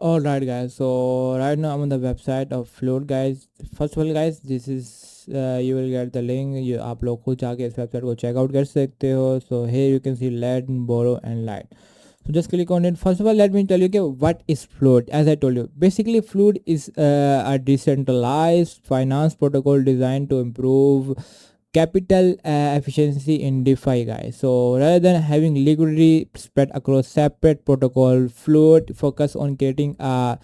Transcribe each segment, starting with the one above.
Alright guys, so right now I'm on the website of Float guys. First of all guys, this is you will get the link. You आप लोग खुद जाके इस website को check out कर सकते हो. So here you can see lend, borrow and light. So just click on it. First of all, let me tell you okay, what is Float. As I told you, basically Float is a decentralized finance protocol designed to improve capital efficiency in DeFi guys. So rather than having liquidity spread across separate protocol, Float focus on creating a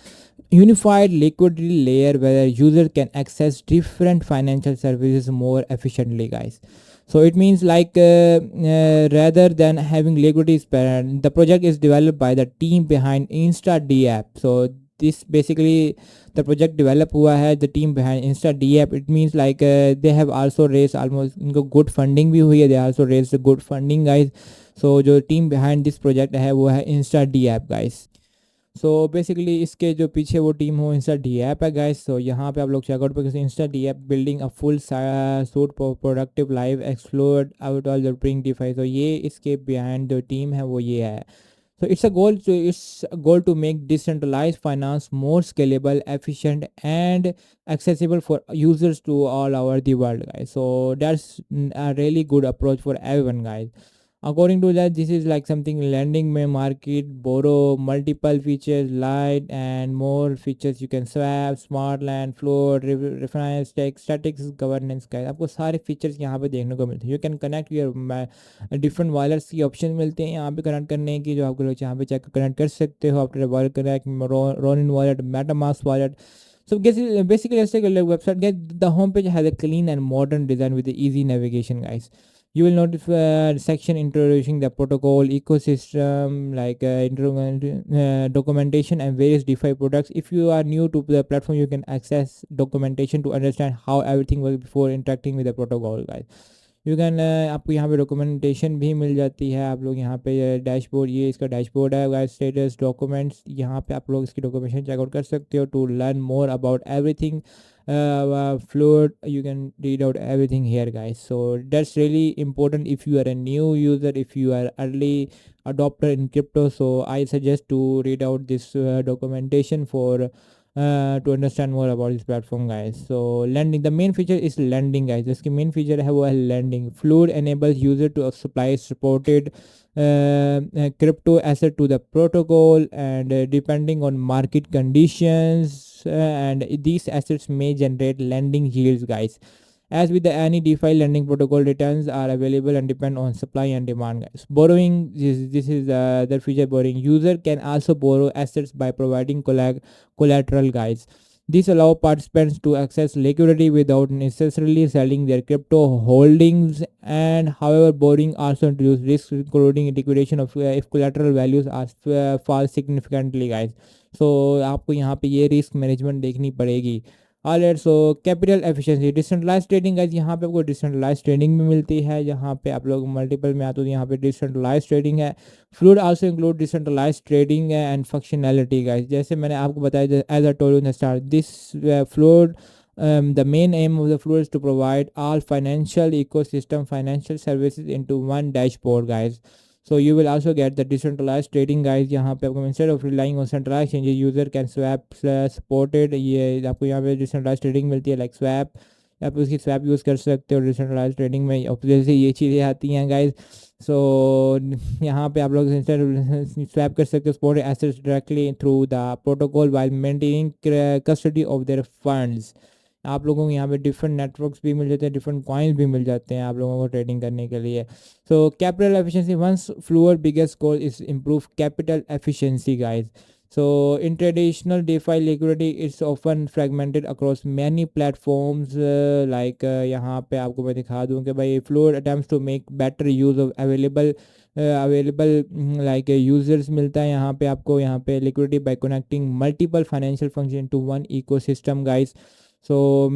unified liquidity layer where users can access different financial services more efficiently guys. So it means like rather than having liquidity spread, the project is developed by the team behind InstaD app. So this basically the project develop हुआ है the team behind InstaD app. It means like they have also raised almost इनको good funding भी हुई है. They also raised good funding guys. So जो team behind this project है वो है InstaD app guys. So basically इसके जो पीछे वो टीम हो इंस्टा डी ऐप है गाइस. सो यहाँ पे आप लोग चेकआउट पर Insta D app building a full suite productive live explore out all the bring DeFi. तो ये इसके बिहाइंड जो टीम है वो ये है. So it's a goal to make decentralized finance more scalable, efficient, and accessible for users to all over the world, guys. So that's a really good approach for everyone, guys. According to that, this is like something lending may market, borrow, multiple features, light and more features. You can swap, smart land, float, refinance, statics, governance guys. आपको सारे features यहाँ पे देखने को मिलते हैं. You can connect your different wallets की option मिलते हैं यहाँ पे कनेक्ट करने की, जो आपको यहाँ पे चेक कनेक्ट कर सकते हो. After wallet connect, Ronin wallet, MetaMask wallet. So basically, let's take a look website. The homepage has a clean and modern design with easy navigation, guys. You will notice section introducing the protocol ecosystem, like documentation and various DeFi products. If you are new to the platform, you can access documentation to understand how everything works before interacting with the protocol, guys. You can आपको यहाँ पे documentation भी मिल जाती है. आप लोग यहाँ पे डैशबोर्ड, ये इसका डैशबोर्ड है गाइस. स्टेटस डॉक्यूमेंट्स, यहाँ पे आप लोग इसकी डॉक्यूमेंटेशन चेकआउट कर सकते हो to learn more about everything Float. You can read out everything here guys. So that's really important if you are a new user, if you are early adopter in crypto. So I suggest to read out this documentation for to understand more about this platform guys. So lending, the main feature is lending guys. इसकी main feature है वो है lending. Float enables user to supply supported crypto asset to the protocol, and depending on market conditions, and these assets may generate lending yields guys. As with any DeFi lending protocol, returns are available and depend on supply and demand, guys. Borrowing, this is the feature borrowing. User can also borrow assets by providing collateral, guys. This allows participants to access liquidity without necessarily selling their crypto holdings. And however, borrowing also introduces risks, including liquidation of if collateral values are fall significantly, guys. So आपको यहाँ पे ये risk management देखनी पड़ेगी. Alright. So capital efficiency, decentralize trading guys. यहाँ पे आपको decentralise trading भी मिलती है. यहाँ पे आप लोग मल्टीपल में आते हो, यहाँ पे डिसेंट्रलाइज ट्रेडिंग है. Fluid also include decentralize trading and functionality guys. जैसे मैंने आपको बताया, as I told you in the start, this fluid the main aim of the Float is to provide all financial ecosystem financial services into one dashboard guys. So you will also get the decentralized trading guys. यहाँ पे आपको instead of relying on centralized exchanges, user can swap supported. ये आपको यहाँ पे decentralized trading मिलती है, like swap. आप उसकी swap यूज़ कर सकते हो decentralized trading में. जैसे ये चीज़ें आती हैं guys. So यहाँ पे आप लोग swap कर सकते हो supported assets directly through the protocol while maintaining custody of their funds. आप लोगों को यहाँ पे डिफरेंट नेटवर्क्स भी मिल जाते हैं, डिफरेंट कॉइन्स भी मिल जाते हैं आप लोगों को ट्रेडिंग करने के लिए. So capital efficiency, once floor biggest goal is improve capital efficiency guys. So in traditional DeFi liquidity, it's often fragmented across many platforms. Like यहाँ पे आपको मैं दिखा दूँ कि भाई Float attempts to make better use of available like users मिलता है यहाँ पे आपको, यहाँ पे liquidity by connecting multiple financial functions to one ecosystem guys. So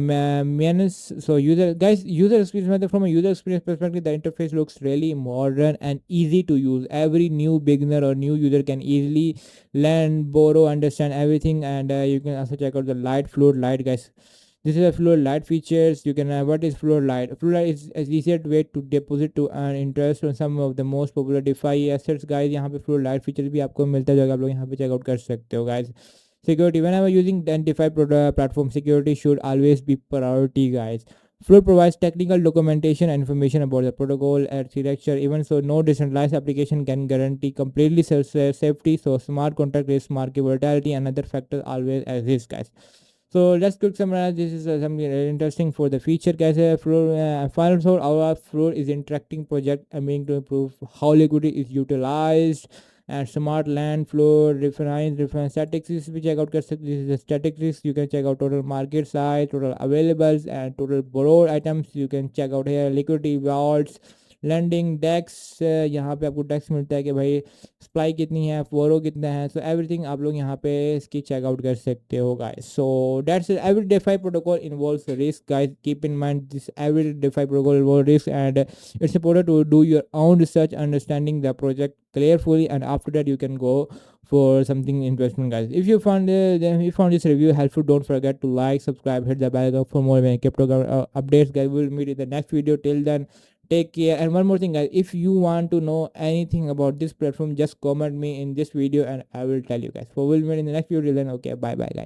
user experience, from a user experience perspective, the interface looks really modern and easy to use. Every new beginner or new user can easily learn, borrow, understand everything. And you can also check out the Float Lite guys. This is a Float Lite features. You can what is Float Lite? Float Lite is an easier way to deposit to earn interest on some of the most popular DeFi assets guys. यहाँ पे Float Lite features भी आपको मिलता है, जो आप लोग यहाँ पे चेकआउट कर सकते हो guys. Security. Whenever using the DeFi platform, security should always be priority, guys. Flow provides technical documentation and information about the protocol architecture. Even so, no decentralized application can guarantee completely safety. So, smart contract risk, market volatility, and other factors always exist, guys. So let's quick summarize. This is something interesting for the future, guys. Final thought: our Floor is interacting project aiming to improve how liquidity is utilized and smart land flow refines different statistics we check out. This is the statistics. You can check out total market size, total availables, and total borrowed items. You can check out here liquidity vaults, lending DEXs, यहाँ पे आपको डेक्स मिलता है कि भाई supply कितनी है, फोरो कितना है. सो एवरीथिंग आप लोग यहाँ पे इसकी चेकआउट कर सकते हो, guys. So that's every defy protocol involves risk, guys. Keep in mind this every defy protocol involve risk and it's important to do your own research, understanding the project carefully, and after that you can go for something investment, guys. If you found this review helpful, don't forget to like, subscribe, hit the bell icon for more crypto updates, guys. We'll meet in the next video. Till then, take care. And one more thing, guys, if you want to know anything about this platform, just comment me in this video and I will tell you, guys. So we'll meet in the next video. Then okay, bye bye, guys.